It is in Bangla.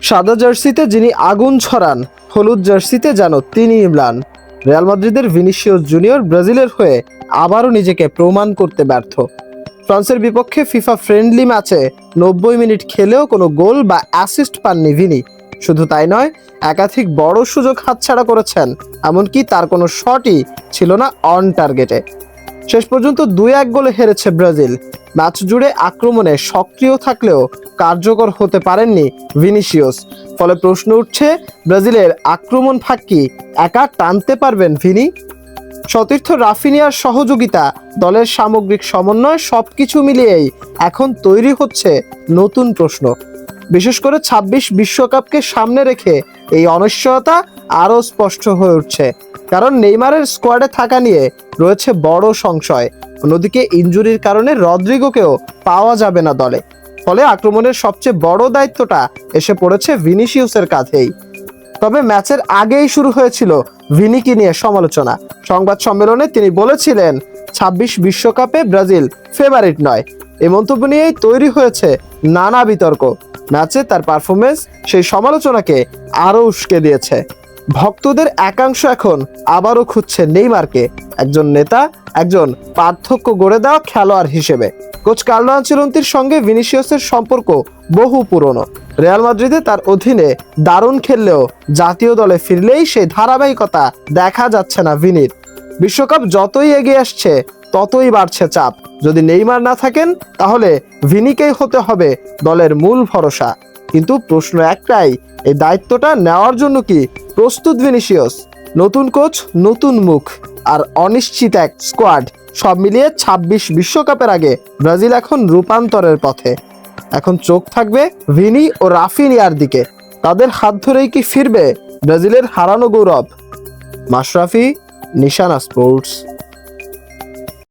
সাদা জার্সিতে যিনি আগুন ছড়ান, হলুদ জার্সিতে যেন তিনি ইমরান। রিয়াল মাদ্রিদের ভিনিসিয়াস জুনিয়র ব্রাজিলের হয়ে আবারও নিজেকে প্রমাণ করতে ব্যর্থ। ফ্রান্সের বিপক্ষে ফিফা ফ্রেন্ডলি ম্যাচে 90 মিনিট খেলেও কোনো গোল বা অ্যাসিস্ট পাননি ভিনি। শুধু তাই নয়, একাধিক বড় সুযোগ হাতছাড়া করেছেন, এমনকি তার কোনো শটই ছিল না অন টার্গেটে। শেষ পর্যন্ত 2-1 গোলে হেরেছে ব্রাজিল। ম্যাচ জুড়ে আক্রমণে সক্রিয় থাকলেও কার্যকর হতে পারেননি ভিনিসিয়াস। ফলে প্রশ্ন উঠছে, ব্রাজিলের আক্রমণ ফাঁকি একা টানতে পারবেন ভিনি? সতীর্থ রাফিনিয়ার সহযোগিতা, দলের সামগ্রিক সমন্বয় সবকিছু মিলিয়েই এখন তৈরি হচ্ছে নতুন প্রশ্ন। বিশেষ করে 26 বিশ্বকাপকে সামনে রেখে এই অনিশ্চয়তা আরও স্পষ্ট হয়ে উঠছে। কারণ নেইমারের স্কোয়াডে থাকা নিয়ে রয়েছে বড় সংশয়। অন্যদিকে ইনজুরির কারণে রদ্রিগোকেও পাওয়া যাবে না দলে। ফলে আক্রমণের সবচেয়ে বড় দায়িত্বটা এসে পড়েছে ভিনিসিয়াসের কাঁধেই। তবে ম্যাচের আগেই শুরু হয়েছিল ভিনিকে নিয়ে সমালোচনা। সংবাদ সম্মেলনে তিনি বলেছিলেন, 26 বিশ্বকাপে ব্রাজিল ফেভারিট নয়। এই মন্তব্য নিয়েই তৈরি হয়েছে নানা বিতর্ক। ম্যাচে তার পারফরমেন্স সেই সমালোচনাকে আরও উস্কে দিয়েছে। ভক্তদের একাংশ এখন আবারও খুঁজছে নেইমারকে একজন নেতা, একজন পার্থক্য গড়ে দেওয়া খেলোয়াড় হিসেবে। কোচ কার্লো আনচেলত্তির সঙ্গে ভিনিসিয়াসের সম্পর্ক বহু পুরনো। রিয়াল মাদ্রিদে তার অধীনে দারুণ খেললেও জাতীয় দলে ফিরলেই সেই ধারাবাহিকতা দেখা যাচ্ছে না ভিনির। বিশ্বকাপ যতই এগিয়ে আসছে ততই বাড়ছে চাপ। যদি নেইমার না থাকেন তাহলে ভিনিকেই হতে হবে দলের মূল ভরসা। কিন্তু প্রশ্ন একটাই, এই দায়িত্বটা নেওয়ার জন্য কি প্রস্তুত ভিনিসিয়াস? নতুন কোচ, নতুন মুখ আর অনিশ্চিত এক স্কোয়াড, সব মিলিয়ে 26 বিশ্বকাপের আগে ব্রাজিল এখন রূপান্তরের পথে। এখন চোখ থাকবে ভিনি ও রাফিনিয়ার দিকে। তাদের হাত ধরেই কি ফিরবে ব্রাজিলের হারানো গৌরব? মাশরাফি, নিশানা স্পোর্টস।